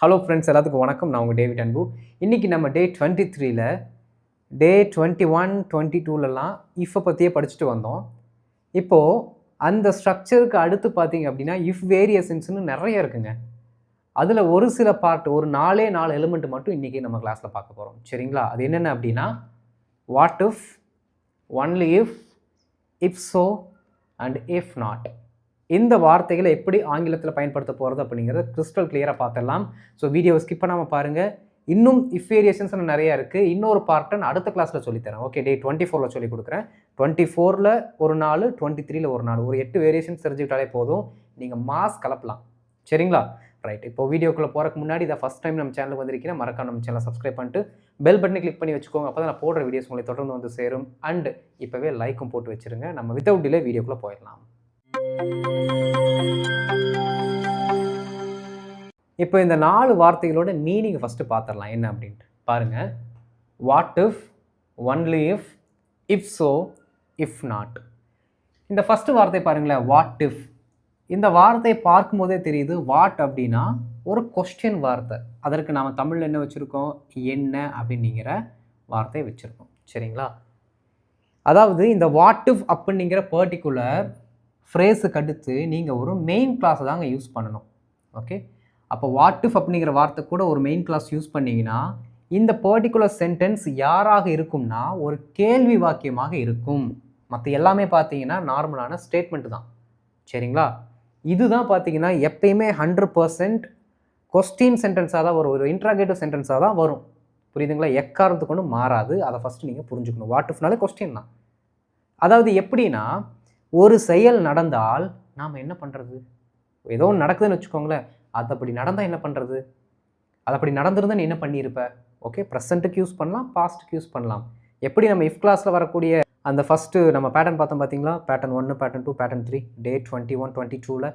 Hello friends, எல்லாத்துக்கும் வணக்கம். நான் உங்கள் டேவிட் அன்பு. இன்றைக்கி நம்ம டே 23ல் டே 21, 22லலாம் இஃப்பை பற்றியே படிச்சுட்டு வந்தோம். இப்போது அந்த ஸ்ட்ரக்சருக்கு அடுத்து பார்த்தீங்க அப்படின்னா இஃப் வேரியேஷன்ஸ்னு நிறைய இருக்குங்க. அதில் ஒரு சில பார்ட், ஒரு 4 எலிமெண்ட் மட்டும் இன்றைக்கி நம்ம கிளாஸில் பார்க்க போகிறோம். சரிங்களா? அது என்னென்ன அப்படின்னா what if, only if, if so and if not. இந்த வார்த்தைகளை எப்படி ஆங்கிலத்தில் பயன்படுத்த போகிறது அப்படிங்கிறத கிறிஸ்டல் கிளியராக பார்த்துடலாம். ஸோ வீடியோவை ஸ்கிப் பண்ணாமல் பாருங்கள். இன்னும் இஃப் வேரியேஷன்ஸ் நிறையா இருக்குது. இன்னொரு பார்ட்டை நான் அடுத்த கிளாஸில் சொல்லித்தரேன். ஓகே, டே 24ல் சொல்லிக் கொடுக்குறேன். 24ல் ஒரு நாள், 23ல் ஒரு நாள், ஒரு 8 வேரியேஷன்ஸ் தெரிஞ்சுக்கிட்டாலே போதும், நீங்கள் மாஸ் கலப்பலாம். சரிங்களா? ரைட். இப்போ வீடியோக்குள்ளே போகிறக்கு முன்னாடி இதை ஃபஸ்ட் டைம் நம்ம சேனலுக்கு வந்திருக்கீங்கன்னா மறக்காம நம்ம சேனலை சப்ஸ்கிரைப் பண்ணிட்டு பெல் பட்டனை கிளிக் பண்ணி வச்சுக்கோங்க. அப்போ தான் நான் போடுற வீடியோஸ் உங்களை தொடர்ந்து வந்து சேரும். அண்ட் இப்போவே லைக்கும் போட்டு வச்சுருங்க. நம்ம வித்தவுட் டிலே வீடியோக்குள்ளே போயிடலாம். இப்போ இந்த 4 வார்த்தைகளோட மீனிங் ஃபஸ்ட்டு பார்த்துடலாம் என்ன அப்படின்ட்டு. பாருங்கள், what if, only if, if so, if not. இந்த ஃபஸ்ட்டு வார்த்தை பாருங்களேன், வாட் இஃப். இந்த வார்த்தையை பார்க்கும்போதே தெரியுது வாட் அப்படின்னா ஒரு கொஸ்டின் வார்த்தை. அதற்கு நாம் தமிழில் என்ன வச்சுருக்கோம், என்ன அப்படிங்கிற வார்த்தையை வச்சுருக்கோம். சரிங்களா? அதாவது இந்த வாட் இஃப் அப்படிங்கிற பர்டிகுலர் ஃப்ரேஸுக்கு அடுத்து நீங்கள் ஒரு மெயின் கிளாஸை தாங்க யூஸ் பண்ணணும். ஓகே, அப்போ வாட் இஃப் அப்படிங்கிற வார்த்தை கூட ஒரு மெயின் கிளாஸ் யூஸ் பண்ணிங்கன்னா இந்த பர்டிகுலர் சென்டென்ஸ் யாராக இருக்கும்னா ஒரு கேள்வி வாக்கியமாக இருக்கும். மற்ற எல்லாமே பார்த்தீங்கன்னா நார்மலான ஸ்டேட்மெண்ட் தான். சரிங்களா? இதுதான் பார்த்தீங்கன்னா எப்பயுமே 100% கொஸ்டின் சென்டென்ஸாக தான் வரும், ஒரு இன்ட்ராகேட்டிவ் சென்டென்ஸாக தான் வரும். புரியுதுங்களா? எக்காரணத்து கொண்டு மாறாது. அதை ஃபஸ்ட்டு நீங்கள் புரிஞ்சுக்கணும். வாட் இஃப்னாலே கொஸ்டின் தான். அதாவது எப்படின்னா, ஒரு செயல் நடந்தால் நாம் என்ன பண்ணுறது? ஏதோ ஒன்று நடக்குதுன்னு வச்சுக்கோங்களேன், அது அப்படி நடந்தால் என்ன பண்ணுறது? அது அப்படி நடந்திருந்தால் நீ என்ன பண்ணியிருப்ப? ஓகே, ப்ரெசண்ட்டுக்கு யூஸ் பண்ணலாம், பாஸ்ட்டுக்கு யூஸ் பண்ணலாம். எப்படி நம்ம இஃப் கிளாஸில் வரக்கூடிய அந்த ஃபஸ்ட்டு நம்ம பேட்டர்ன் பார்த்தோம் பார்த்தீங்களா, பேட்டர்ன் 1, பேட்டர்ன் 2, பேட்டர்ன் 3, டே 21, 22ல்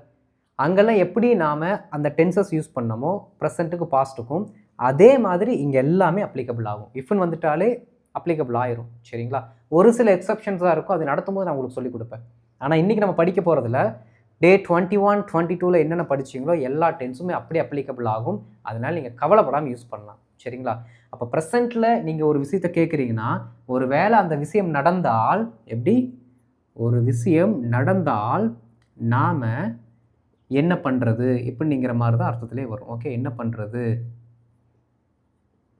அங்கெல்லாம் எப்படி நாம் அந்த டென்சஸ் யூஸ் பண்ணமோ ப்ரெசண்ட்டுக்கு பாஸ்ட்டுக்கும் அதே மாதிரி இங்கே எல்லாமே அப்ளிகபிள் ஆகும். இஃப்னு வந்துட்டாலே அப்ளிகபிள் ஆயிரும். சரிங்களா? ஒரு சில எக்ஸப்ஷன்ஸாக இருக்கும், அது நடத்தும்போது நான் உங்களுக்கு சொல்லிக் கொடுப்பேன். ஆனால் இன்றைக்கி நம்ம படிக்க போகிறதுல டே 21, 22ல் என்னென்ன படிச்சிங்களோ எல்லா டென்ஸுமே அப்படியே அப்ளிகபிள் ஆகும். அதனால் நீங்கள் கவலைப்படாமல் யூஸ் பண்ணலாம். சரிங்களா? அப்போ ப்ரெசண்ட்டில் நீங்கள் ஒரு விஷயத்தை கேட்குறீங்கன்னா, ஒரு வேளை அந்த விஷயம் நடந்தால், எப்படி ஒரு விஷயம் நடந்தால் நாம் என்ன பண்ணுறது இப்படிங்கிற மாதிரி தான் அர்த்தத்திலே வரும். ஓகே, என்ன பண்ணுறது,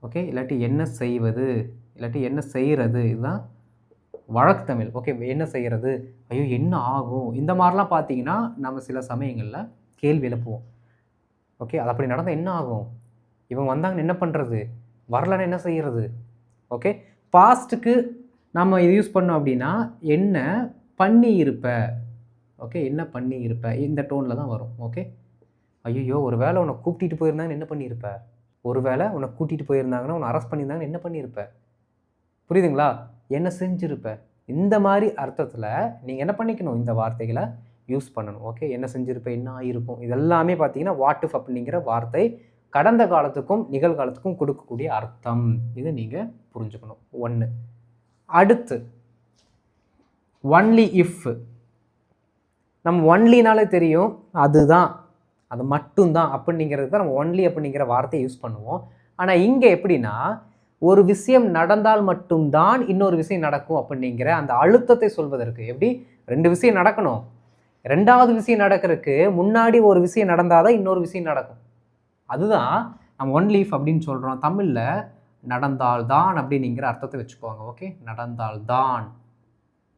ஓகே, இல்லாட்டி என்ன செய்வது, இல்லாட்டி என்ன செய்கிறது, இதுதான் வழக்கு தமிழ். ஓகே, என்ன செய்கிறது, ஐயோ என்ன ஆகும், இந்த மாதிரிலாம் பார்த்தீங்கன்னா நம்ம சில சமயங்களில் கேள்வி எழுப்புவோம். ஓகே, அது அப்படி நடந்தால் என்ன ஆகும், இவங்க வந்தாங்கன்னு என்ன பண்ணுறது, வரலன்னு என்ன செய்கிறது. ஓகே, பாஸ்ட்டுக்கு நம்ம இது யூஸ் பண்ணோம் அப்படின்னா என்ன பண்ணி இருப்ப. ஓகே, என்ன பண்ணி இருப்ப, இந்த டோனில் தான் வரும். ஓகே, ஐயோ ஒரு வேளை உன்னை கூப்பிட்டு போயிருந்தாங்கன்னு என்ன பண்ணியிருப்ப, ஒரு வேளை உன்னை கூட்டிகிட்டு போயிருந்தாங்கன்னா உன்னை அரெஸ்ட் பண்ணியிருந்தாங்கன்னு என்ன பண்ணியிருப்ப. புரியுதுங்களா? என்ன செஞ்சுருப்ப. இந்த மாதிரி அர்த்தத்தில் நீங்கள் என்ன பண்ணிக்கணும், இந்த வார்த்தைகளை யூஸ் பண்ணணும். ஓகே, என்ன செஞ்சுருப்ப, என்ன ஆகிருக்கும், இதெல்லாமே பார்த்தீங்கன்னா வாட் இஃப் அப்படிங்கிற வார்த்தை கடந்த காலத்துக்கும் நிகழ்காலத்துக்கும் கொடுக்கக்கூடிய அர்த்தம். இது நீங்கள் புரிஞ்சுக்கணும். 1. அடுத்து ஒன்லி இஃப். நம்ம ஒன்லினாலே தெரியும் அதுதான், அது மட்டும்தான் அப்படிங்கிறது தான் நம்ம ஒன்லி அப்படிங்கிற வார்த்தையை யூஸ் பண்ணுவோம். ஆனால் இங்கே எப்படின்னா, ஒரு விஷயம் நடந்தால் மட்டும்தான் இன்னொரு விஷயம் நடக்கும் அப்படிங்கிற அந்த அழுத்தத்தை சொல்வதற்கு. எப்படி 2 விஷயம் நடக்கணும், 2வது விஷயம் நடக்கிறதுக்கு முன்னாடி ஒரு விஷயம் நடந்தால் தான் இன்னொரு விஷயம் நடக்கும். அதுதான் நம்ம ஒன்லி இஃப் அப்படின்னு சொல்கிறோம். தமிழில் நடந்தால்தான் அப்படிங்கிற அர்த்தத்தை வச்சுக்குவாங்க. ஓகே, நடந்தால்தான்.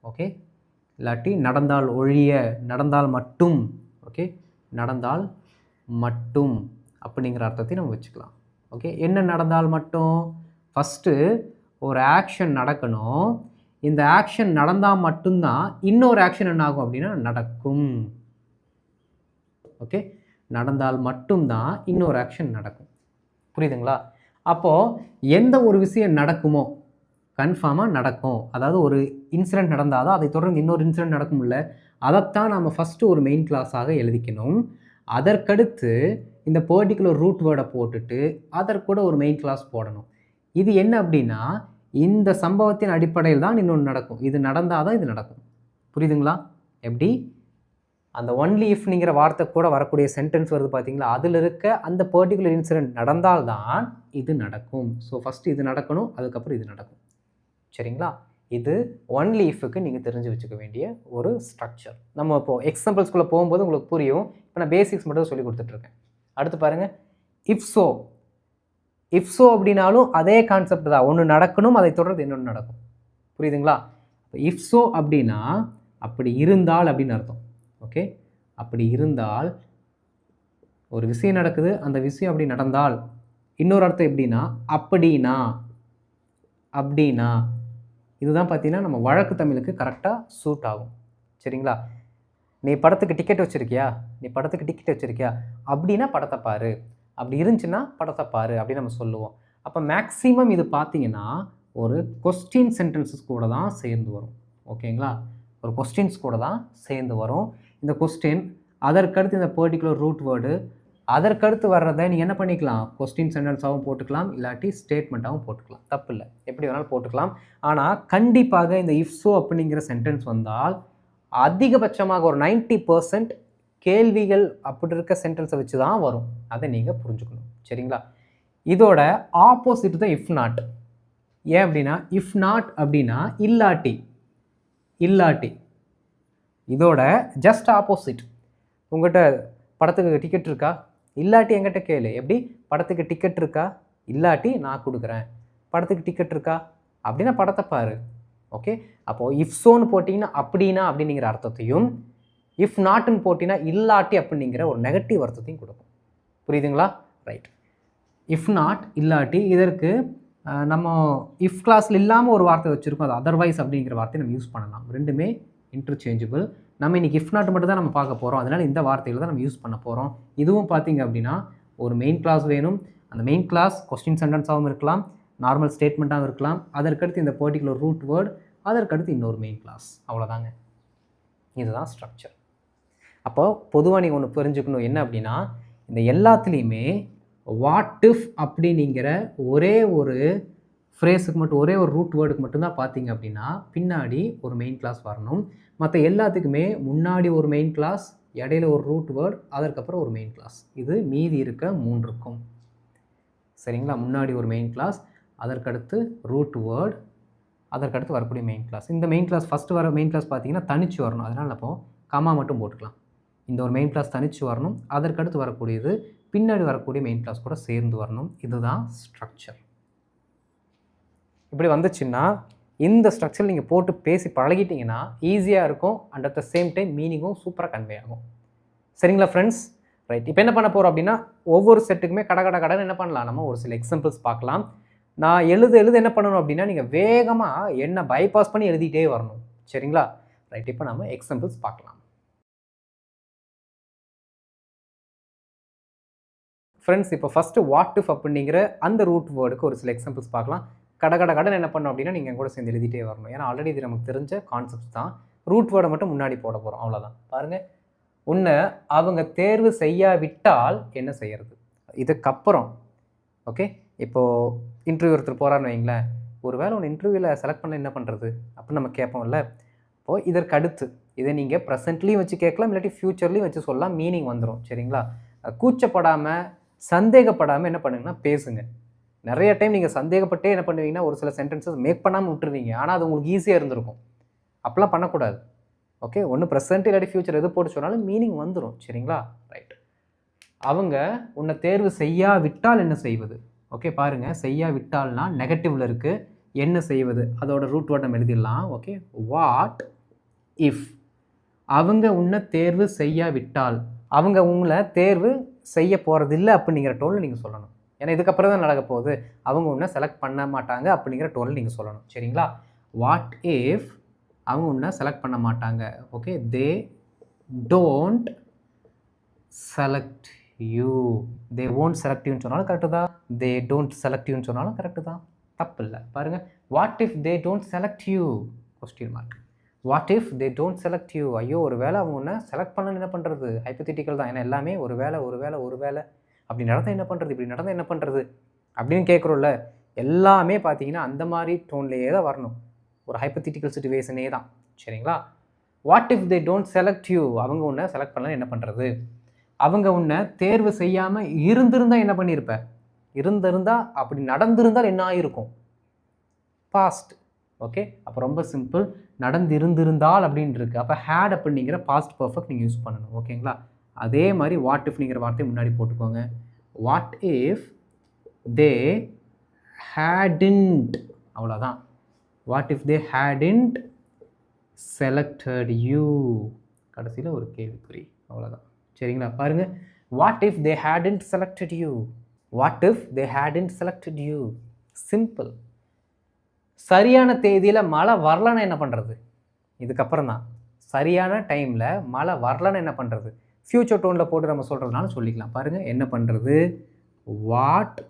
ஓகே, இல்லாட்டி நடந்தால் ஒழிய, நடந்தால் மட்டும். ஓகே, நடந்தால் மட்டும் அப்படிங்கிற அர்த்தத்தையும் நம்ம வச்சுக்கலாம். ஓகே, என்ன நடந்தால் மட்டும், ஃபஸ்ட்டு ஒரு ஆக்ஷன் நடக்கணும், இந்த ஆக்ஷன் நடந்தால் மட்டும்தான் இன்னொரு ஆக்ஷன் என்ன ஆகும் அப்படின்னா நடக்கும். ஓகே, நடந்தால் மட்டும்தான் இன்னொரு ஆக்ஷன் நடக்கும். புரியுதுங்களா? அப்போது எந்த ஒரு விஷயம் நடக்குமோ கன்ஃபார்மாக நடக்கும். அதாவது ஒரு இன்சிடெண்ட் நடந்தால் தான் அதை தொடர்ந்து இன்னொரு இன்சிடெண்ட் நடக்கும்ல, அதைத்தான் நம்ம ஃபஸ்ட்டு ஒரு மெயின் கிளாஸாக எழுதிக்கணும். அதற்கடுத்து இந்த பர்டிகுலர் ரூட் வேர்டை போட்டுட்டு அதற்கூட ஒரு மெயின் கிளாஸ் போடணும். இது என்ன அப்படின்னா, இந்த சம்பவத்தின் அடிப்படையில் தான் இன்னொன்று நடக்கும். இது நடந்தால் தான் இது நடக்கும். புரியுதுங்களா? எப்படி அந்த ஒன்லி இஃப்ங்கிற வார்த்தை கூட வரக்கூடிய சென்டென்ஸ் வருது பார்த்தீங்களா, அதில் இருக்க அந்த பர்டிகுலர் இன்சிடென்ட் நடந்தால்தான் இது நடக்கும். ஸோ ஃபஸ்ட்டு இது நடக்கணும், அதுக்கப்புறம் இது நடக்கும். சரிங்களா? இது ஒன்லி இஃப்க்கு நீங்கள் தெரிஞ்சு வச்சுக்க வேண்டிய ஒரு ஸ்ட்ரக்சர். நம்ம இப்போது எக்ஸாம்பிள்ஸ்குள்ளே போகும்போது உங்களுக்கு புரியும். இப்போ நான் பேசிக்ஸ் மட்டும் சொல்லி கொடுத்துட்ருக்கேன். அடுத்து பாருங்கள், இஃப் ஸோ. இஃப் ஸோ அப்படின்னாலும் அதே கான்செப்ட் தான். ஒன்று நடக்கணும், அதை தொடர்ந்து இன்னொன்று நடக்கும். புரியுதுங்களா? இஃப் ஸோ அப்படின்னா அப்படி இருந்தால் அப்படின்னு அர்த்தம். ஓகே, அப்படி இருந்தால் ஒரு விஷயம் நடக்குது, அந்த விஷயம் அப்படி நடந்தால். இன்னொரு அர்த்தம் எப்படின்னா அப்படின்னா. அப்படின்னா இதுதான் பார்த்தீங்கன்னா நம்ம வழக்கு தமிழுக்கு கரெக்டாக சூட் ஆகும். சரிங்களா? நீ படத்துக்கு டிக்கெட் வச்சுருக்கியா, நீ படத்துக்கு டிக்கெட் வச்சுருக்கியா அப்படின்னா படத்தை பாரு, அப்படி இருந்துச்சுன்னா படத்தை பாரு அப்படின்னு நம்ம சொல்லுவோம். அப்போ மேக்ஸிமம் இது பார்த்தீங்கன்னா ஒரு கொஸ்டின் சென்டென்சஸ் கூட தான் சேர்ந்து வரும். ஓகேங்களா? ஒரு கொஸ்டின்ஸ் கூட தான் சேர்ந்து வரும். இந்த கொஸ்டின், அதற்கடுத்து இந்த பர்டிகுலர் ரூட் வேர்டு, அதற்கடுத்து வர்றதை நீங்கள் என்ன பண்ணிக்கலாம், கொஸ்டின் சென்டென்ஸாகவும் போட்டுக்கலாம், இல்லாட்டி ஸ்டேட்மெண்ட்டாகவும் போட்டுக்கலாம். தப்பு இல்லை, எப்படி வேணாலும் போட்டுக்கலாம். ஆனால் கண்டிப்பாக இந்த இஃப் ஸோ அப்படிங்கிற சென்டென்ஸ் வந்தால் அதிகபட்சமாக ஒரு 90% கேள்விகள் அப்படி இருக்க சென்டென்ஸை வச்சு தான் வரும். அதை நீங்கள் புரிஞ்சுக்கணும். சரிங்களா? இதோட ஆப்போசிட் தான் இஃப் நாட். ஏன் அப்படின்னா, இஃப் நாட் அப்படின்னா இல்லாட்டி. இல்லாட்டி இதோட ஜஸ்ட் ஆப்போசிட். உங்கள்கிட்ட படத்துக்கு டிக்கெட் இருக்கா, இல்லாட்டி என்கிட்ட கேளு. எப்படி, படத்துக்கு டிக்கெட் இருக்கா, இல்லாட்டி நான் கொடுக்குறேன். படத்துக்கு டிக்கெட் இருக்கா அப்படின்னா படத்தை பாரு. ஓகே, அப்போது இஃப் ஸோன்னு போட்டிங்கன்னா அப்படின்னா அப்படிங்கிற அர்த்தத்தையும், இஃப் நாட்டுன்னு போட்டிங்கன்னா இல்லாட்டி அப்படிங்கிற ஒரு நெகட்டிவ் அர்த்தத்தையும் கொடுக்கும். புரியுதுங்களா? ரைட். இஃப் நாட் இல்லாட்டி, இதற்கு நம்ம இஃப் கிளாஸில் இல்லாமல் ஒரு வார்த்தை வச்சுருக்கோம், அது அதர்வைஸ் அப்படிங்கிற வார்த்தையை நம்ம யூஸ் பண்ணலாம். ரெண்டுமே இன்டர்சேஞ்சபிள். நம்ம இன்றைக்கி இஃப் நாட் மட்டும் தான் நம்ம பார்க்க போகிறோம். அதனால் இந்த வார்த்தையில் தான் நம்ம யூஸ் பண்ண போகிறோம். இதுவும் பார்த்தீங்க அப்படின்னா ஒரு மெயின் கிளாஸ் வேணும். அந்த மெயின் கிளாஸ் கொஸ்டின் சென்டென்ஸாகவும் இருக்கலாம், நார்மல் ஸ்டேட்மெண்ட்டாகவும் இருக்கலாம். அதற்கடுத்து இந்த பர்டிகுலர் ரூட் வேர்டு, அதற்கடுத்து இன்னொரு மெயின் கிளாஸ். அவ்வளோதாங்க. இதுதான் ஸ்ட்ரக்சர். அப்போது பொதுவாக நீங்கள் ஒன்று புரிஞ்சுக்கணும், என்ன அப்படின்னா இந்த எல்லாத்துலேயுமே வாட் இஃப் அப்படிங்கிற ஒரே ஒரு ஃப்ரேஸுக்கு மட்டும், ஒரே ஒரு ரூட் வேர்டுக்கு மட்டும்தான் பார்த்தீங்க அப்படின்னா பின்னாடி ஒரு மெயின் கிளாஸ் வரணும். மற்ற எல்லாத்துக்குமே முன்னாடி ஒரு மெயின் கிளாஸ், இடையில ஒரு ரூட் வேர்டு, அதற்கப்புறம் ஒரு மெயின் கிளாஸ். இது மீதி இருக்க 3க்கும். சரிங்களா? முன்னாடி ஒரு மெயின் கிளாஸ், அதற்கடுத்து ரூட் வேர்டு, அதற்கடுத்து வரக்கூடிய மெயின் கிளாஸ். இந்த மெயின் கிளாஸ் ஃபஸ்ட்டு வர மெயின் கிளாஸ் பார்த்தீங்கன்னா தனிச்சு வரணும். அதனால் அப்போ கமா மட்டும் போட்டுக்கலாம். இந்த ஒரு மெயின் கிளாஸ் தனிச்சு வரணும், அதற்கடுத்து வரக்கூடியது பின்னாடி வரக்கூடிய மெயின் கிளாஸ் கூட சேர்ந்து வரணும். இதுதான் ஸ்ட்ரக்சர். இப்படி வந்துச்சுன்னா இந்த ஸ்ட்ரக்சர் நீங்கள் போட்டு பேசி பழகிட்டிங்கன்னா ஈஸியாக இருக்கும். And at the same time மீனிங்கும் சூப்பராக கன்வே ஆகும். சரிங்களா ஃப்ரெண்ட்ஸ்? ரைட். இப்போ என்ன பண்ண போகிறோம் அப்படின்னா ஒவ்வொரு செட்டுக்குமே கடன்னு என்ன பண்ணலாம், நம்ம ஒரு சில எக்ஸாம்பிள்ஸ் பார்க்கலாம். நான் எழுத என்ன பண்ணணும் அப்படின்னா நீங்கள் வேகமாக என்ன பைபாஸ் பண்ணி எழுதிட்டே வரணும். சரிங்களா? ரைட். இப்போ நம்ம எக்ஸாம்பிள்ஸ் பார்க்கலாம். ஃப்ரெண்ட்ஸ், இப்போ ஃபஸ்ட்டு வாட் இஃப் அப்படிங்கிற அந்த ரூட் வேர்டுக்கு ஒரு சில எக்ஸாம்பிள்ஸ் பார்க்கலாம். கடன் என்ன பண்ணணும் அப்படின்னா நீங்கள் கூட சேர்ந்து எழுதிட்டே வரணும். ஏன்னா ஆல்ரெடி இது நமக்கு தெரிஞ்ச கான்செப்ட்ஸ் தான். ரூட் வேர்டை மட்டும் முன்னாடி போட போகிறோம், அவ்வளோதான். பாருங்கள், உன்னை அவங்க தேர்வு செய்யாவிட்டால் என்ன செய்யறது? இதுக்கப்புறம் ஓகே, இப்போது இன்டர்வியூ ஒருத்தர் போகிறான்னு வைங்களேன், ஒரு வேளை ஒன்று இன்டர்வியூவில் செலக்ட் பண்ண என்ன பண்ணுறது அப்படின்னு நம்ம கேட்போம்ல. இப்போது இதற்கு அடுத்து இதை நீங்கள் ப்ரெசென்ட்லேயும் வச்சு கேட்கலாம், இல்லாட்டி ஃப்யூச்சர்லேயும் வச்சு சொல்லலாம். மீனிங் வந்துடும். சரிங்களா? கூச்சப்படாமல், சந்தேகப்படாமல் என்ன பண்ணுங்கன்னா பேசுங்க. நிறைய டைம் நீங்கள் சந்தேகப்பட்டே என்ன பண்ணுவீங்கன்னா ஒரு சில சென்டென்சஸ் மேக் பண்ணாமல் விட்டுருவீங்க. ஆனால் அது உங்களுக்கு ஈஸியாக இருந்திருக்கும். அப்போலாம் பண்ணக்கூடாது. ஓகே, ஒன்று ப்ரெசென்ட் இல்லாட்டி ஃப்யூச்சர் எது போட்டு சொன்னாலும் மீனிங் வந்துடும். சரிங்களா? ரைட். அவங்க உன்னை தேர்வு செய்யாவிட்டால் என்ன செய்வது? ஓகே, பாருங்கள், செய்யாவிட்டால்னா நெகட்டிவில் இருக்குது. என்ன செய்வது, அதோட ரூட் வேர்ட் நம்ம எழுதிடலாம். ஓகே, வாட் இஃப் அவங்க உன்னை தேர்வு செய்யாவிட்டால், அவங்க உங்களை தேர்வு செய்ய போகிறதில்லை அப்படிங்கிற டோனில் நீங்கள் சொல்லணும். ஏன்னா இதுக்கப்புறம் தான் நடக்க போகுது. அவங்க உன்னை செலக்ட் பண்ண மாட்டாங்க அப்படிங்கிற டோனில் நீங்கள் சொல்லணும். சரிங்களா? வாட் இஃப் அவங்க உன்னை செலக்ட் பண்ண மாட்டாங்க. Okay, they don't select you. They won't select யூன்னு சொன்னாலும் கரெக்டு தான், தே டோன்ட் செலக்ட் யூன்னு சொன்னாலும் கரெக்டு தான், தப்பு இல்லை. பாருங்கள், what if they don't select you? Question mark. What if they don't select you? ஐயோ, ஒரு வேளை அவங்க ஒன்று செலக்ட் பண்ணணும்னு என்ன பண்ணுறது? ஹைப்போதெட்டிக்கல் தான். ஏன்னா எல்லாமே ஒரு வேளை அப்படி நடந்தால் என்ன பண்ணுறது, இப்படி நடந்தால் என்ன பண்ணுறது அப்படின்னு கேட்குறோம்ல. எல்லாமே பார்த்தீங்கன்னா அந்த மாதிரி டோன்லேயே தான் வரணும். ஒரு ஹைப்போதெட்டிக்கல் சிச்சுவேஷனே தான். சரிங்களா? What if they don't select you, அவங்க உன்னை செலக்ட் பண்ணலாம் என்ன பண்ணுறது, அவங்க உன்னை தேர்வு செய்யாமல் இருந்திருந்தால் என்ன பண்ணியிருப்ப, இருந்திருந்தால் அப்படி நடந்திருந்தால் என்ன ஆகிருக்கும், பாஸ்ட். ஓகே, அப்போ ரொம்ப சிம்பிள், நடந்திருந்திருந்தால் அப்படின்னு இருக்குது. அப்போ ஹேட் அப்படிங்கிற பாஸ்ட் பர்ஃபெக்ட் நீங்கள் யூஸ் பண்ணணும். ஓகேங்களா, அதே மாதிரி வாட் இஃப்ங்கிற வார்த்தையை முன்னாடி போட்டுக்கோங்க. வாட் இஃப் தே hadn't, அவ்வளோதான். What if they hadn't selected you, கடைசியில் ஒரு கேள்விக்குறி, அவ்வளோதான். சரிங்களா, பாருங்கள், what if they hadn't selected you, what if they hadn't selected you, simple. சரியான தேதியில் மழை வரலன்னு என்ன பண்ணுறது, இதுக்கப்புறம் தான் சரியான டைமில் மழை வரலன்னு என்ன பண்ணுறது, ஃப்யூச்சர் டோனில் போட்டு நம்ம சொல்கிறதுனால சொல்லிக்கலாம். பாருங்கள் என்ன பண்ணுறது, வாட்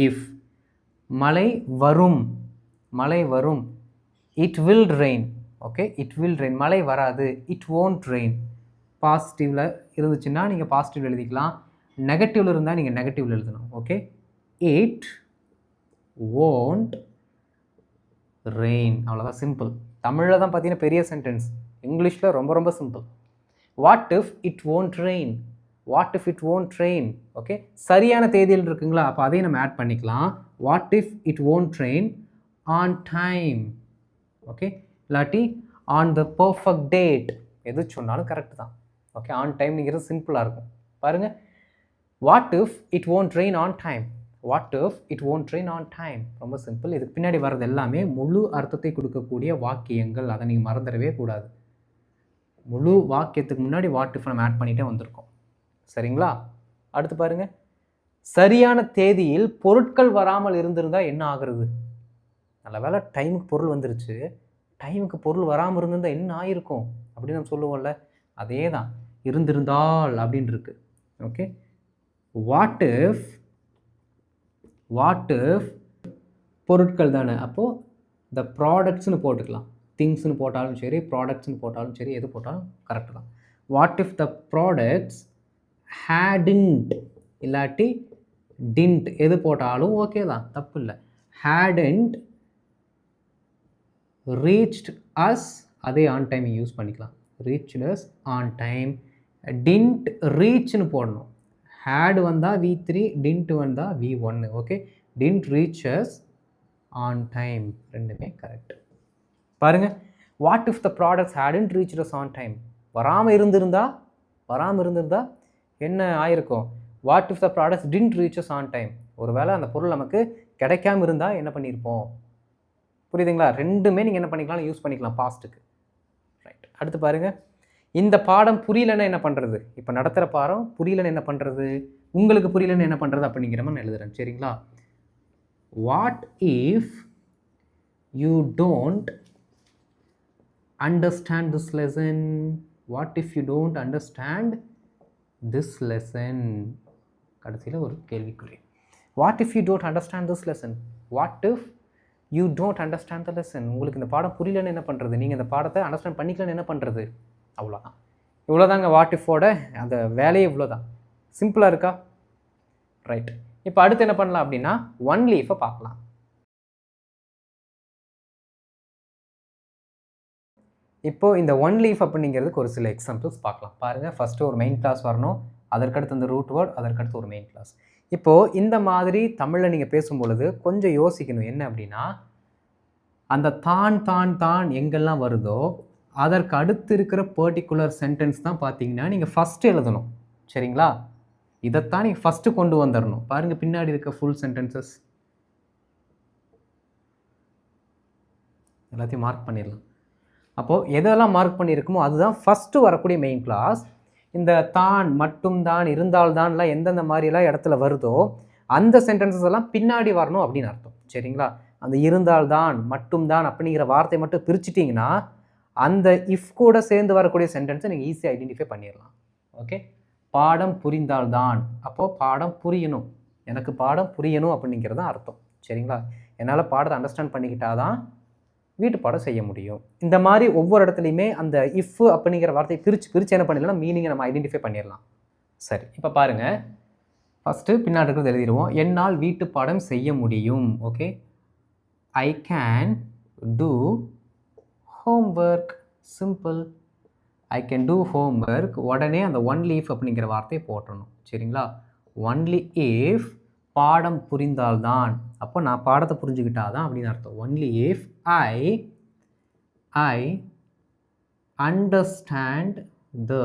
இஃப் மழை வரும், மழை வரும், it will rain. Okay, it will rain, மழை வராது, இட் won't ரெயின். பாசிட்டிவில் இருந்துச்சுன்னா நீங்கள் பாசிட்டிவ் எழுதிக்கலாம், நெகட்டிவில் இருந்தால் நீங்கள் நெகட்டிவில் எழுதணும். ஓகே, இட் won't ரெயின், அவ்வளோதான், சிம்பிள். தமிழில் தான் பார்த்தீங்கன்னா பெரிய சென்டென்ஸ், இங்கிலீஷில் ரொம்ப ரொம்ப simple. What if it won't rain, what if it won't rain. Okay, சரியான தேதியில் இருக்குங்களா, அப்போ அதையும் நம்ம ஆட் பண்ணிக்கலாம். What if it won't rain on time. Okay, இல்லாட்டி ஆன் த பர்ஃபெக்ட் டேட், எது சொன்னாலும் கரெக்டு தான். ஓகே, ஆன் டைம்ங்கிறது சிம்பிளாக இருக்கும். பாருங்கள், what if it won't rain on time, what if it won't rain on time, ரொம்ப சிம்பிள். இதுக்கு பின்னாடி வர்றது எல்லாமே முழு அர்த்தத்தை கொடுக்கக்கூடிய வாக்கியங்கள், அதை நீங்கள் மறந்துடவே கூடாது. முழு வாக்கியத்துக்கு முன்னாடி வாட் இஃப் நம்ம ஆட் பண்ணிகிட்டே வந்திருக்கோம். சரிங்களா, அடுத்து பாருங்கள், சரியான தேதியில் பொருட்கள் வராமல் இருந்திருந்தால் என்ன ஆகுறது, நல்ல வேலை டைமுக்கு பொருள் வந்துருச்சு, டைமுக்கு பொருள் வராமல் இருந்திருந்தால் என்ன ஆகிருக்கும் அப்படின்னு நம்ம சொல்லுவோம்ல, அதே தான் இருந்திருந்தால் அப்படின்னு இருக்கு. ஓகே, வாட் இஃப் பொருட்கள் தானே, அப்போது த ப்ராடக்ட்ஸ்னு போட்டுக்கலாம், திங்ஸ்னு போட்டாலும் சரி, ப்ராடக்ட்ஸ்னு போட்டாலும் சரி, எது போட்டாலும் கரெக்டு தான். What if the products hadn't இல்லாட்டி didn't, எது போட்டாலும் ஓகே தான், தப்பு இல்லை. hadn't reached us, அதே ஆன் டைம் யூஸ் பண்ணிக்கலாம், reached us on time. didn't reachனு போடணும், had வந்தால் V3, didn't வந்தால் V1. Okay, didn't reach us on time, ரெண்டுமே கரெக்ட். பாருங்கள், what if the products hadn't reached us on time, வராமல் இருந்திருந்தா என்ன ஆயிருக்கும், what if the products didn't reach us on time, ஒருவேளை அந்த பொருள் நமக்கு கிடைக்காம இருந்தால் என்ன பண்ணியிருப்போம், புரியுதுங்களா, ரெண்டுமே நீங்கள் என்ன பண்ணிக்கலாம், யூஸ் பண்ணிக்கலாம் பாஸ்ட்டுக்கு. ரைட், அடுத்து பாருங்கள், இந்த பாடம் புரியலன்னா என்ன பண்ணுறது, இப்போ நடத்துகிற பாடம் புரியலன்னு என்ன பண்ணுறது, உங்களுக்கு புரியலன்னு என்ன பண்ணுறது அப்படிங்கிற மாதிரி எழுதுறேன். சரிங்களா, what if you don't understand this lesson, what if you don't understand this lesson, கடைசியில் ஒரு கேள்விக்குறி. What if you don't understand this lesson, what if you don't understand the lesson, உங்களுக்கு இந்த பாடம் புரியலன்னு என்ன பண்ணுறது, நீங்கள் இந்த பாடத்தை அண்டர்ஸ்டாண்ட் பண்ணிக்கலன்னு என்ன பண்ணுறது, அவ்வளோதான். இவ்வளோதாங்க வாட் இஃபோட அந்த வேலையே, இவ்வளோதான், சிம்பிளாக இருக்கா. ரைட், இப்போ அடுத்து என்ன பண்ணலாம் அப்படின்னா ஒன் லீஃபை பார்க்கலாம். இப்போது இந்த ஒன் லீஃப் அப்படிங்கிறதுக்கு ஒரு சில எக்ஸாம்பிள்ஸ் பார்க்கலாம். பாருங்கள், ஃபஸ்ட்டு ஒரு மெயின் கிளாஸ் வரணும், அதற்கடுத்து இந்த ரூட் வேர்ட், அதற்கடுத்து ஒரு மெயின் கிளாஸ். இப்போது இந்த மாதிரி தமிழில் நீங்கள் பேசும்பொழுது கொஞ்சம் யோசிக்கணும், என்ன அப்படின்னா அந்த தான் தான் தான் எங்கெல்லாம் வருதோ அதற்கு அடுத்து இருக்கிற பர்டிகுலர் சென்டென்ஸ் தான் பார்த்தீங்கன்னா நீங்கள் ஃபஸ்ட்டு எழுதணும். சரிங்களா, இதைத்தான் நீங்கள் ஃபஸ்ட்டு கொண்டு வந்துடணும். பாருங்கள், பின்னாடி இருக்க ஃபுல் சென்டென்சஸ் எல்லாத்தையும் மார்க் பண்ணிடலாம். அப்போது எதெல்லாம் மார்க் பண்ணியிருக்குமோ அதுதான் ஃபஸ்ட்டு வரக்கூடிய மெயின் கிளாஸ். இந்த தான், மட்டும் தான், இருந்தால்தான்லாம் எந்தெந்த மாதிரிலாம் இடத்துல வருதோ அந்த சென்டென்சஸ் எல்லாம் பின்னாடி வரணும் அப்படின்னு அர்த்தம். சரிங்களா, அந்த இருந்தால்தான், மட்டும்தான் அப்படிங்கிற வார்த்தை மட்டும் பிரிச்சுட்டிங்கன்னா அந்த இஃப் கூட சேர்ந்து வரக்கூடிய சென்டென்ஸை நீங்கள் ஈஸியாக ஐடென்டிஃபை பண்ணிடலாம். ஓகே, பாடம் புரிந்தால்தான், அப்போது பாடம் புரியணும், எனக்கு பாடம் புரியணும் அப்படிங்கிறது தான் அர்த்தம். சரிங்களா, என்னால் பாடத்தை அண்டர்ஸ்டாண்ட் பண்ணிக்கிட்டாதான் வீட்டு பாடம் செய்ய முடியும். இந்த மாதிரி ஒவ்வொரு இடத்துலையுமே அந்த இஃப் அப்படிங்கிற வார்த்தையை பிரித்து என்ன பண்ணிடலாம், மீனிங்கை நம்ம ஐடென்டிஃபை பண்ணிடலாம். சரி, இப்போ பாருங்கள், ஃபஸ்ட்டு பின்னாடி இருக்கிறது எழுதிடுவோம். என்னால் வீட்டு பாடம் செய்ய முடியும். Okay, I can do homework. Simple. I can do homework, உடனே அந்த ஒன்லி இஃப் அப்படிங்கிற வார்த்தையை போட்டணும். சரிங்களா? ஒன்லி இஃப் பாடம் புரிந்தால்தான், அப்போ நான் பாடத்தை புரிஞ்சுக்கிட்டாதான் அப்படின்னு அர்த்தம். Only if I understand the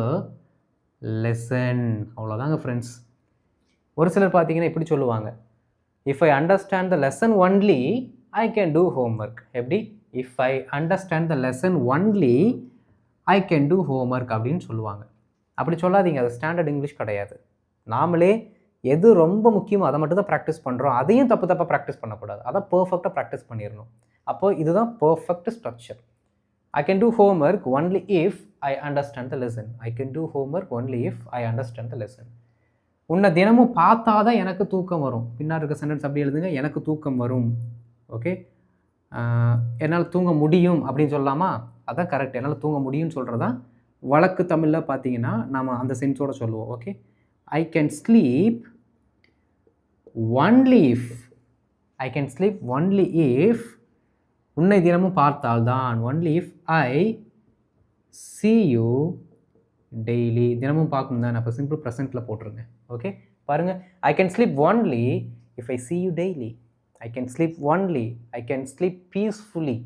lesson. அவ்வளோதாங்க ஃப்ரெண்ட்ஸ். ஒரு சிலர் பார்த்தீங்கன்னா இப்படி சொல்லுவாங்க, if I understand the lesson only I can do homework. எப்படி? If I understand the lesson only I can do homework அப்படின்னு சொல்லுவாங்க. அப்படி சொல்லாதீங்க, அது ஸ்டாண்டர்ட் இங்கிலீஷ் கிடையாது. நாமளே எது ரொம்ப முக்கியமோ அதை மட்டும் தான் ப்ராக்டிஸ் பண்ணுறோம். அதையும் தப்பாக ப்ராக்டிஸ் பண்ணக்கூடாது, அதை பர்ஃபெக்டாக ப்ராக்டிஸ் பண்ணிடணும். அப்போது இதுதான் perfect structure. I can do homework only if I understand the lesson. I can do homework only if I understand the lesson. உன்னை தினமும் பார்த்தா தான் எனக்கு தூக்கம் வரும். பின்னாடி இருக்க சென்டென்ஸ் அப்படி எழுதுங்க, எனக்கு தூக்கம் வரும். ஓகே, என்னால் தூங்க முடியும் அப்படின்னு சொல்லலாமா? அதான் கரெக்ட். என்னால் தூங்க முடியும்னு சொல்கிறதான் வழக்கு தமிழில் பார்த்தீங்கன்னா நாம் அந்த சென்ஸோடு சொல்லுவோம். Okay, I can sleep only if, I can sleep only if, உன்னை தினமும் பார்த்தால்தான், only if I see you daily, தினமும் பார்க்கணும் தான். அப்போ சிம்பிள் ப்ரெசென்ட்டில் போட்டுருங்க. ஓகே, பாருங்கள், I can sleep only if I see you daily. I can sleep only, I can sleep peacefully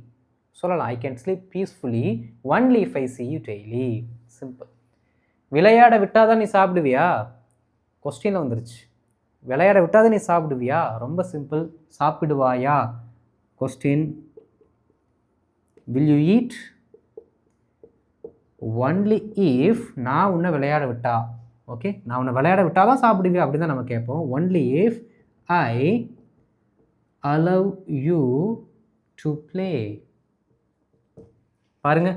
சொல்லலாம். I can sleep peacefully only if I see you daily. Simple. விளையாட விட்டால் தான் நீ சாப்பிடுவியா? கொஸ்டினில் வந்துருச்சு. விளையாட விட்டால் தான் நீ சாப்பிடுவியா? ரொம்ப சிம்பிள். சாப்பிடுவாயா? Question. Will you eat only if நான் உன்னை விளையாட விட்டா. ஓகே, நான் உன்னை விளையாட விட்டால் தான் சாப்பிடுவியா அப்படி தான் நம்ம கேட்போம். Only if I allow you to play. பாருங்க,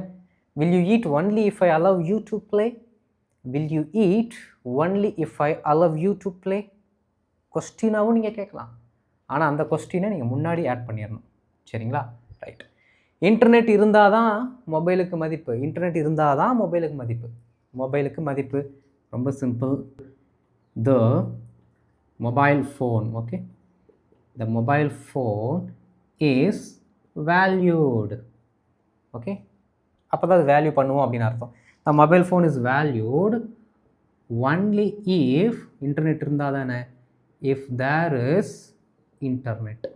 will you eat only if I allow you to play. Will you eat only if I allow you to play. கொஸ்டினாகவும் நீங்கள் கேட்கலாம், ஆனால் அந்த கொஸ்டினை நீங்கள் முன்னாடி ஆட் பண்ணிடணும். சரிங்களா? ரைட். இன்டர்நெட் இருந்தால் தான் மொபைலுக்கு மதிப்பு. இன்டர்நெட் இருந்தால் தான் மொபைலுக்கு மதிப்பு. மொபைலுக்கு மதிப்பு ரொம்ப simple. The mobile phone. Okay, the mobile phone is valued. Okay, அப்போ தான் அது வேல்யூ பண்ணுவோம் அப்படின்னு அர்த்தம். த mobile phone is valued only if, internet இருந்தால் தானே, இஃப் தேர் இஸ் இன்டர்நெட்.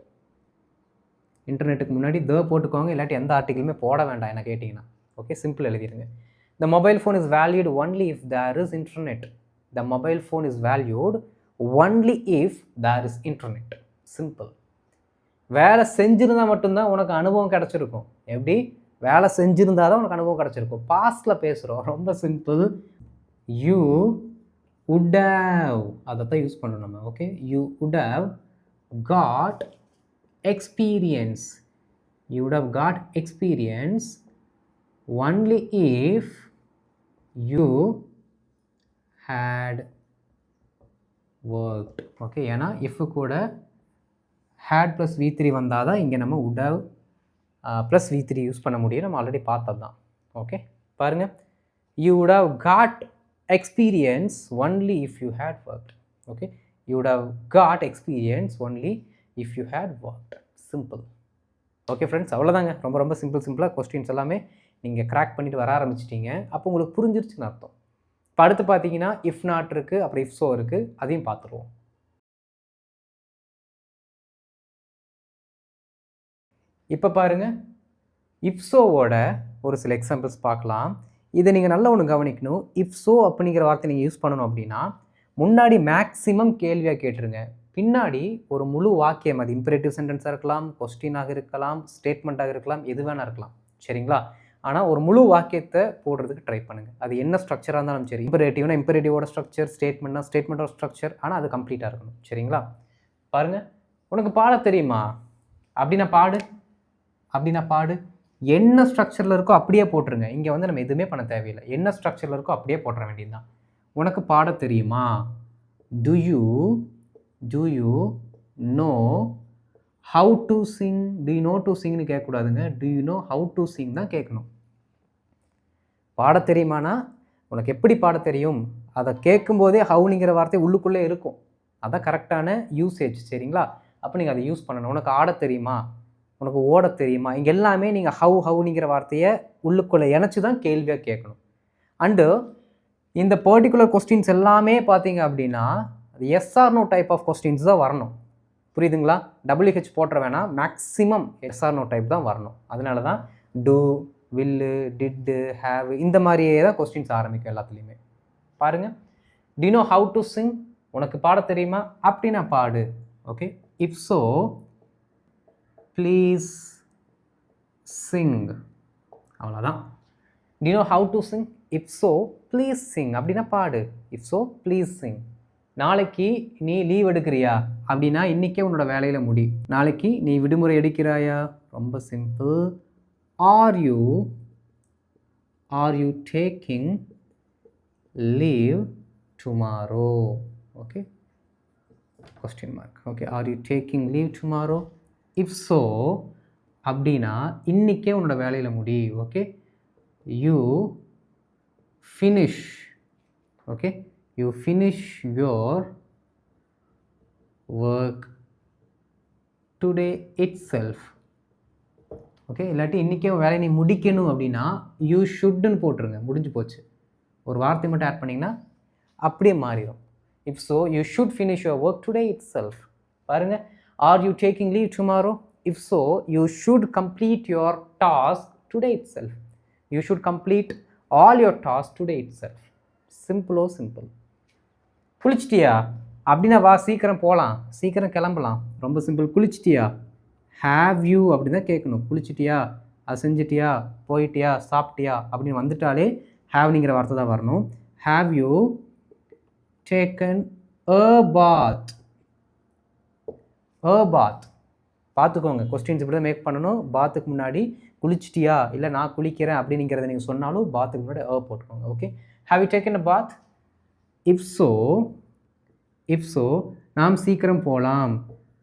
இன்டர்நெட்டுக்கு முன்னாடி த போட்டுக்கோங்க, இல்லாட்டி எந்த ஆர்டிக்கிளுமே போட வேண்டாம் என்ன கேட்டிங்கன்னா. ஓகே, சிம்பிள் எழுதிடுங்க. The mobile phone is valued only if there is internet. The mobile phone is valued only if there is internet. Simple. வேலை செஞ்சுருந்தால் மட்டும்தான் உனக்கு அனுபவம் கிடச்சிருக்கும். எப்படி? வேலை செஞ்சுருந்தால் தான் உனக்கு அனுபவம் கிடச்சிருக்கும். பாஸ்டில் பேசுகிறோம். ரொம்ப சிம்பிள். யூ would have, அதை தான் யூஸ் பண்ணணும் நம்ம. Okay, you would have got experience. You would have got experience only if you had worked. Okay, ஏன்னா if கூட had plus v3 வந்தால் தான் இங்கே நம்ம would have plus v3 use பண்ண முடியும். நம்ம ஆல்ரெடி பார்த்தது தான். ஓகே, பாருங்கள், you would have got experience only if you had worked. Okay, you would have got experience only if you had worked. Simple. Okay friends, அவ்வளோதாங்க. ரொம்ப ரொம்ப சிம்பிளாக கொஸ்டின்ஸ் எல்லாமே நீங்கள் கிராக் பண்ணிட்டு வர ஆரம்பிச்சிட்டிங்க. அப்போ உங்களுக்கு புரிஞ்சிருச்சுன்னு அர்த்தம். இப்போ அடுத்து பார்த்தீங்கன்னா இஃப் நாட் இருக்குது, அப்புறம் இஃப் ஸோ இருக்குது, அதையும் பார்த்துருவோம். இப்போ பாருங்கள், இஃப் ஸோவோட ஒரு சில எக்ஸாம்பிள்ஸ் பார்க்கலாம். இதை நீங்கள் நல்லா ஒன்று கவனிக்கணும். இஃப் ஸோ அப்படிங்கிற வார்த்தை நீங்கள் யூஸ் பண்ணணும் அப்படின்னா முன்னாடி மேக்ஸிமம் கேள்வியாக கேட்டுருங்க, பின்னாடி ஒரு முழு வாக்கியம், அது இம்பரேட்டிவ் சென்டென்ஸாக இருக்கலாம், கொஸ்டினாக இருக்கலாம், ஸ்டேட்மெண்ட்டாக இருக்கலாம், எது வேணா இருக்கலாம். சரிங்களா? ஆனால் ஒரு முழு வாக்கியத்தை போடுறதுக்கு ட்ரை பண்ணுங்கள். அது என்ன ஸ்ட்ரக்சராக இருந்தாலும் சரி. இம்பரேட்டிவ்னா இம்பரேட்டிவோட ஸ்ட்ரக்சர், ஸ்டேட்மெண்ட்னா ஸ்டேட்மெண்ட்டோட ஸ்ட்ரக்சர், ஆனால் அது கம்ப்ளீட்டாக இருக்கணும். சரிங்களா? பாருங்கள், உனக்கு பாட தெரியுமா அப்படின்னா பாடு, அப்படின்னா பாடு. என்ன ஸ்ட்ரக்சரில் இருக்கோ அப்படியே போட்டுருங்க. இங்கே வந்து நம்ம எதுவுமே பண்ண தேவையில்லை. என்ன ஸ்ட்ரக்சரில் இருக்கோ அப்படியே போட்டுற வேண்டியது தான். உனக்கு பாட தெரியுமா? Do you know how to sing? Do you know to சிங்னு கேட்கக்கூடாதுங்க. Do you know how to sing தான் கேட்கணும். பாட தெரியுமானா உனக்கு எப்படி பாட தெரியும், அதை கேட்கும்போதே ஹவுனிங்கிற வார்த்தை உள்ளுக்குள்ளே இருக்கும். அதான் கரெக்டான யூசேஜ். சரிங்களா? அப்போ நீங்கள் அதை யூஸ் பண்ணணும். உனக்கு ஆட தெரியுமா? உனக்கு ஓட தெரியுமா, இங்கே எல்லாமே நீங்கள் ஹவுங்கிற வார்த்தையை உள்ளுக்குள்ளே இணைச்சி தான் கேள்வியாக கேட்கணும். அண்டு இந்த பர்டிகுலர் கொஸ்டின்ஸ் எல்லாமே பார்த்தீங்க அப்படின்னா அது SR no type of questions தான் வரணும். புரியுதுங்களா? WH போட்டுற வேணாம், மேக்ஸிமம் எஸ்ஆர் நோ டைப் தான் வரணும். அதனால தான் டூ, வில்லு, டிட்டு, ஹேவ் இந்த மாதிரியே தான் கொஸ்டின்ஸ் ஆரம்பிக்கும் எல்லாத்துலேயுமே. பாருங்கள், do you know how to sing, உனக்கு பாட தெரியுமா அப்படின்னா பாடு. Okay, if so please sing, அவ்வளோதான். Do you know how to sing, if so please sing அப்படின்னா பாடு. If so please sing. நாளைக்கு நீ லீவ் எடுக்கிறியா அப்படின்னா இன்றைக்கே உன்னோட வேலையில் முடி. நாளைக்கு நீ விடுமுறை எடுக்கிறாயா, ரொம்ப simple. R you taking leave tomorrow? Okay, question mark. Okay, R you taking leave tomorrow? If so அப்படின்னா இன்றைக்கே உன்னோட வேலையில் முடி. Okay, you finish. Okay, you finish your work today itself. Okay, இல்லாட்டி இன்றைக்கே வேலையை நீ முடிக்கணும் அப்படின்னா யூ ஷுட்னு போட்டுருங்க, முடிஞ்சு போச்சு. ஒரு வார்த்தை மட்டும் ஆட் பண்ணிங்கன்னா அப்படியே மாறிடும். If so you should finish your work today itself. பாருங்கள், are you taking leave tomorrow? If so you should complete your task today itself. You should complete all your task today itself. சிம்பிளோ simple. குளிச்சிட்டியா அப்படின்னா வா, சீக்கிரம் போகலாம், சீக்கிரம் கிளம்பலாம். ரொம்ப சிம்பிள். குளிச்சிட்டியா, ஹேவ் யூ அப்படி தான் கேட்கணும். குளிச்சிட்டியா, அது செஞ்சிட்டியா, போயிட்டியா, சாப்பிட்டியா அப்படின்னு வந்துட்டாலே ஹேவ்னிங்கிற வார்த்தை தான் வரணும். ஹேவ் யூ டேக்கன் அ பாத்? அ பாத் பார்த்துக்கோங்க, கொஸ்டின்ஸ் இப்படி தான் மேக் பண்ணணும். பாத்துக்கு முன்னாடி குளிச்சிட்டியா, இல்லை நான் குளிக்கிறேன் அப்படிங்கிறத நீங்கள் சொன்னாலும் பாத்துக்கு முன்னாடி போட்டுக்கோங்க. Okay, have you taken a bath? If so நாம் சீக்கிரம் போகலாம்.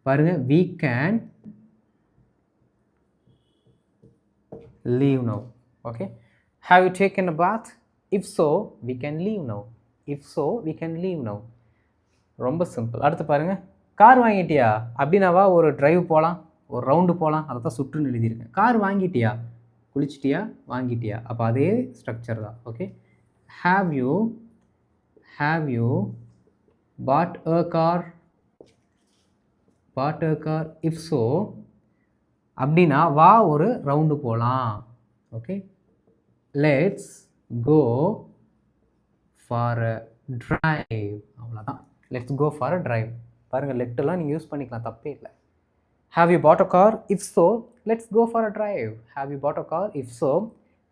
பாருங்கள், we can leave now. Okay, have you taken a bath? if so we can leave now. if so we can leave now. ரொம்ப சிம்பிள். அடுத்து பாருங்கள், car வாங்கிட்டியா அப்படின்னாவா ஒரு drive போகலாம், ஒரு ரவுண்டு போகலாம், அதை தான் சுற்றுன்னு எழுதியிருக்கேன். கார் வாங்கிட்டியா, குளிச்சிட்டியா, வாங்கிட்டியா, அப்போ அதே ஸ்ட்ரக்சர் தான். Okay, have you bought a car? if so அப்படின்னா வா ஒரு ரவுண்டு போகலாம். Okay, let's go for a drive. அவ்வளோதான், let's go for a drive. பாருங்கள், லெட்டெல்லாம் நீங்கள் யூஸ் பண்ணிக்கலாம், தப்பே இல்லை. Have you bought a car? If so let's go for a drive. Have you bought a car? If so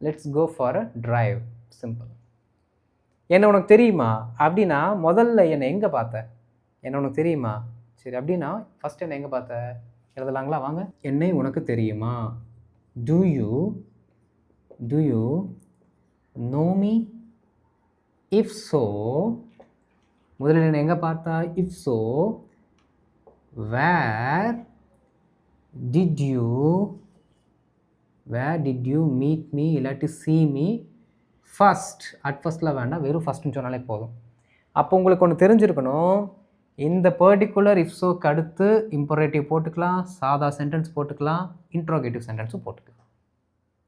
let's go for a drive. Simple. என்ன உனக்கு தெரியுமா அப்படின்னா முதல்ல என்னை எங்கே பார்த்த? என்ன உனக்கு தெரியுமா? சரி, அப்படின்னா ஃபஸ்ட் என்னை எங்கே பார்த்த எழுதலாங்களா? வாங்க. என்னை உனக்கு தெரியுமா? Do you know me? If so முதல்ல என்னை எங்கே பார்த்தா? If so where did you meet me இல்லாட்டி see me ஃபஸ்ட்? அட் ஃபஸ்ட்டில் வேண்டாம், வெறும் ஃபஸ்ட்டுன்னு சொன்னாலே போதும். அப்போ உங்களுக்கு ஒன்று தெரிஞ்சிருக்கணும், இந்த பர்டிகுலர் இஃப் ஸோக்கு அடுத்து இம்பரேட்டிவ் போட்டுக்கலாம், சாதா சென்டென்ஸ் போட்டுக்கலாம், இன்ட்ரோகேட்டிவ் சென்டென்ஸும் போட்டுக்கலாம்.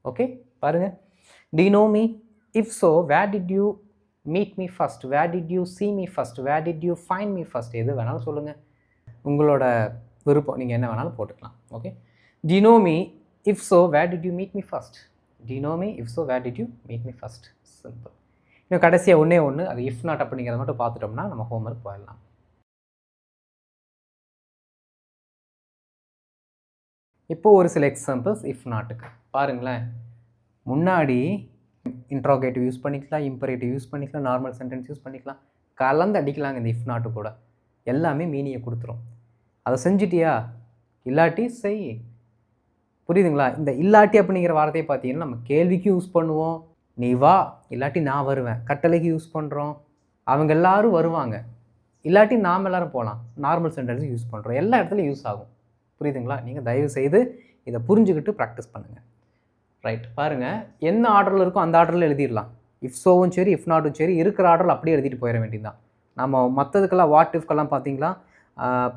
ஓகே, பாருங்கள். Do you know me? If so where did you meet me first? Where did you see me first? Where did you find me first? எது வேணாலும் சொல்லுங்கள், உங்களோட விருப்பம், நீங்கள் என்ன வேணாலும் போட்டுக்கலாம். Okay, do you know me? If so where did you meet me first? Do you know me? If so where did you meet me first? Simple. இன்னும் கடைசியாக ஒன்று அது இஃப் நாட் அப்படிங்கிறத மட்டும் பார்த்துட்டோம்னா நம்ம ஹோம்ஒர்க் போயிடலாம். இப்போது ஒரு சில எக்ஸாம்பிள்ஸ் இஃப் நாட்டுக்கு பாருங்களேன். முன்னாடி இன்ட்ரோகேட்டிவ் யூஸ் பண்ணிக்கலாம், இம்பரேட்டிவ் யூஸ் பண்ணிக்கலாம், நார்மல் சென்டென்ஸ் யூஸ் பண்ணிக்கலாம், கலந்து அடிக்கலாங்க இந்த இஃப் நாட்டு கூட. எல்லாமே மீனிங்கை கொடுத்துரும். அதை செஞ்சிட்டியா, இல்லாட்டி செய். புரியுதுங்களா? இந்த இல்லாட்டி அப்படிங்கிற வார்த்தையை பார்த்தீங்கன்னா நம்ம கேள்விக்கு யூஸ் பண்ணுவோம், நீ வா இல்லாட்டி நான் வருவேன். கட்டளைக்கு யூஸ் பண்ணுறோம், அவங்க எல்லோரும் வருவாங்க, இல்லாட்டி நாம் எல்லோரும் போகலாம். நார்மல் சென்டென்ஸும் யூஸ் பண்ணுறோம், எல்லா இடத்துலையும் யூஸ் ஆகும். புரியுதுங்களா? நீங்கள் தயவு செய்து இதை புரிஞ்சுக்கிட்டு ப்ராக்டிஸ் பண்ணுங்கள். ரைட், பாருங்கள், என்ன ஆர்டரில் இருக்கோ அந்த ஆர்டரில் எழுதிடலாம். இஃப் ஸோவும் சரி, இஃப் நாட்டும் சரி, இருக்கிற ஆர்டரில் அப்படியே எழுதிட்டு போயிட வேண்டியது தான். நம்ம மற்றதுக்கெல்லாம் வாட் இஃப்கெல்லாம் பார்த்தீங்களா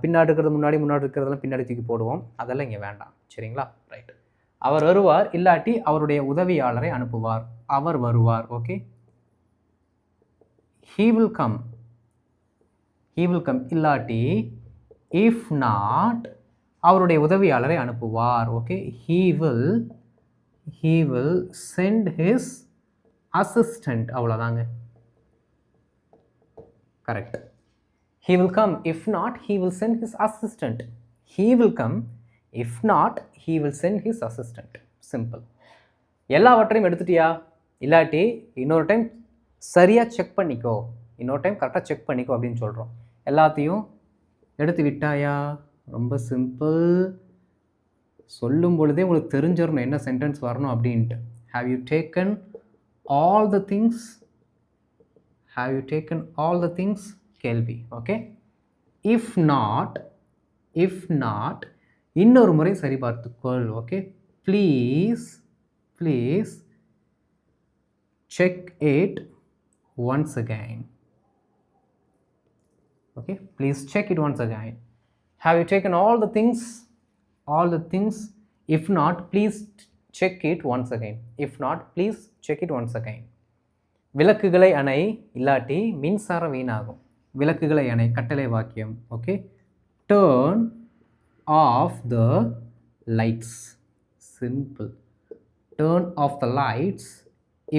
பின்னாடி இருக்கிறது முன்னாடி இருக்கிறதெல்லாம் பின்னாடி தூக்கி போடுவோம். அதெல்லாம் இங்கே வேண்டாம். சரிங்களா? ரைட். அவர் வருவார், இல்லாட்டி அவருடைய உதவியாளரை அனுப்புவார். அவர் வருவார். ஓகே, he will come, இல்லாட்டி if not அவருடைய உதவியாளரை அனுப்புவார். Okay, he will send his assistant. அவ்வளோதாங்க. Correct. he will come, if not he will send his assistant. he will come, if not he will send his assistant. Simple. எல்லாவற்றையும் எடுத்துட்டியா? இல்லாட்டி இன்னொரு time சரியாக check பண்ணிக்கோ, இன்னொரு டைம் கரெக்டாக check பண்ணிக்கோ அப்படின்னு சொல்கிறோம். எல்லாத்தையும் எடுத்து விட்டாயா? ரொம்ப சிம்பிள். சொல்லும் பொழுதே உங்களுக்கு தெரிஞ்சிடணும் என்ன சென்டென்ஸ் வரணும் அப்படின்ட்டு. Have you taken all the things? Have you taken all the things? கேள்வி. ஓகே, இஃப் நாட் இன்னொரு முறை சரிபார்த்துக்கொள். Okay, please check it once again. Okay, please check it once again. Have you taken all the things? If not, please check it once again. If not, please check it once again. விளக்குகளை அணை, இல்லாட்டி மின்சாரம் வீணாகும். விளக்குகளை அணை கட்டளை வாக்கியம். Okay, turn off the lights. Simple. Turn off the lights.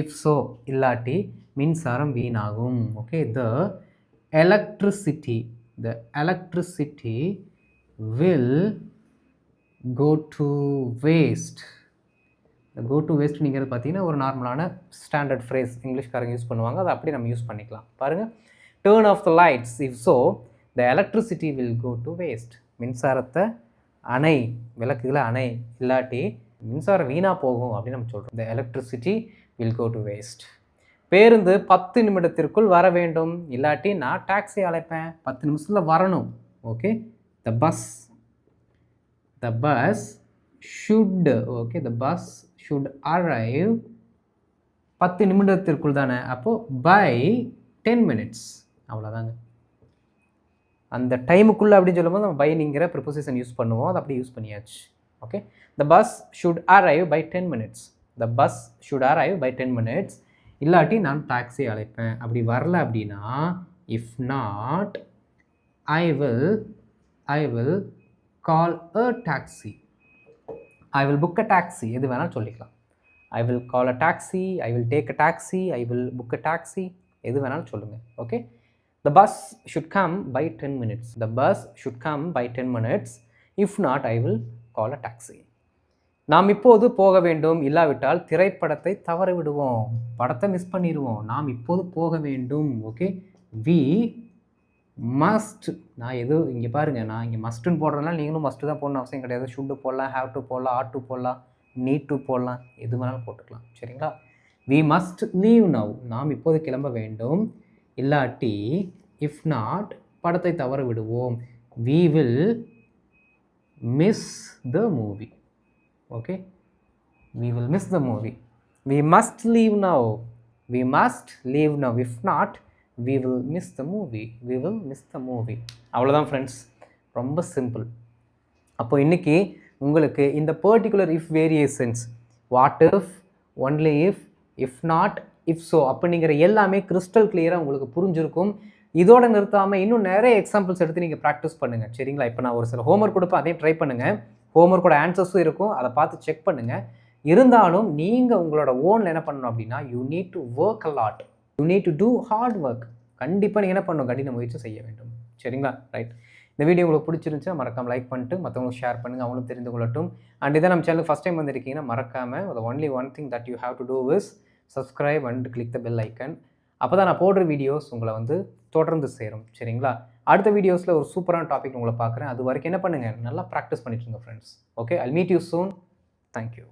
If so, இல்லாட்டி மின்சாரம் வீணாகும். Okay, the electricity will go to waste. go to waste நீங்கள் பார்த்தீங்கன்னா ஒரு நார்மலான ஸ்டாண்டர்ட் ஃப்ரேஸ் இங்கிலீஷ்காரங்க யூஸ் பண்ணுவாங்க, அதை அப்படி நம்ம யூஸ் பண்ணிக்கலாம். பாருங்கள், turn off the lights. if so, the electricity will go to waste. மின்சாரத்தை அணை, விளக்குகளை அணை, இல்லாட்டி மின்சாரம் வீணாக போகும் அப்படின்னு நம்ம சொல்கிறோம். the electricity will go to waste. பேருந்து 10 நிமிடத்திற்குள் வர வேண்டும், இல்லாட்டி நான் டாக்ஸி அழைப்பேன். 10 நிமிஷத்தில் வரணும். Okay, the bus should, okay, the bus should arrive 10 நிமிடத்திற்குள் தானே, அப்போது by 10 minutes. அவ்வளோதாங்க. அந்த டைமுக்குள்ளே அப்படின்னு சொல்லும்போது நம்ம பைங்கிற ப்ரிப்போசிஷன் யூஸ் பண்ணுவோம், அதை அப்படி யூஸ் பண்ணியாச்சு. Okay, the bus should arrive by 10 minutes. the bus should arrive by 10 minutes. இல்லாட்டி நான் டாக்ஸி அழைப்பேன். அப்படி வரல அப்படின்னா if not I will call a taxi. I will book a taxi, எது வேணாலும் சொல்லிக்கலாம். I will call a taxi, I will take a taxi, I will book a taxi, எது வேணாலும் சொல்லுங்கள். Okay, the bus should come by 10 minutes. the bus should come by 10 minutes. if not I will call a taxi. நாம் இப்போது போக வேண்டும், இல்லாவிட்டால் திரைப்படத்தை தவற விடுவோம், படத்தை மிஸ் பண்ணிடுவோம். நாம் இப்போது போக வேண்டும். Okay, we must. நான் எதுவும் இங்கே பாருங்கள், நான் இங்கே மஸ்ட்டுன்னு போடுறதுனால நீங்களும் மஸ்ட்டு தான் போடணும் அவசியம் கிடையாது. ஷுட்டு போடலாம், ஹேவ் டு போடலாம், ஆட் டு போடலாம், நீட் டு போடலாம், எது வேணாலும் போட்டுக்கலாம். சரிங்களா? We must leave now. நாம் இப்போது கிளம்ப வேண்டும், இல்லாட்டி இஃப் நாட் படத்தை தவற விடுவோம். We will miss the movie. Okay, we will miss the movie. We must leave now. If not we will miss the movie. அவ்வளோதான் ஃப்ரெண்ட்ஸ், ரொம்ப சிம்பிள். அப்போ இன்றைக்கி உங்களுக்கு இந்த particular if variations, what if, only if not, if so அப்படிங்கிற எல்லாமே crystal கிளியராக உங்களுக்கு புரிஞ்சிருக்கும். இதோடு நிறுத்தாமல் இன்னும் நிறைய எக்ஸாம்பிள்ஸ் எடுத்து நீங்கள் ப்ராக்டிஸ் பண்ணுங்கள். சரிங்களா? இப்போ நான் ஒரு சில ஹோம்ஒர்க் கொடுப்பேன், அதையும் ட்ரை பண்ணுங்கள். ஹோம்ஒர்க்கோட ஆன்சர்ஸும் இருக்கும், அதை பார்த்து செக் பண்ணுங்கள். இருந்தாலும் நீங்கள் உங்களோட ஓனில் என்ன பண்ணணும் அப்படின்னா, you need to work a lot, you need to do hard work. கண்டிப்பாக நீங்கள் என்ன பண்ணணும், கடின முயற்சி செய்ய வேண்டும். சரிங்களா? ரைட். இந்த வீடியோ உங்களுக்கு பிடிச்சிருந்துச்சுன்னா மறக்காமல் லைக் பண்ணிட்டு மற்றவங்களுக்கு ஷேர் பண்ணுங்கள், அவங்களும் தெரிந்து கொள்ளட்டும். அண்ட் இதை நம்ம சேனலுக்கு ஃபஸ்ட் டைம் வந்திருக்கீங்கன்னா மறக்காமல் the only one thing that you have to do is subscribe and click the bell icon. அப்போ தான் நான் போடுற வீடியோஸ் உங்களை தொடர்ந்து சேரும். சரிங்களா? அடுத்த வீடியோஸில் ஒரு சூப்பரான டாபிக் உங்களை பார்க்குறேன். அது வரைக்கும் என்ன பண்ணுங்கள், நல்லா ப்ராக்டிஸ் பண்ணிட்டு இருங்க friends. Okay, I'll meet you soon. Thank you.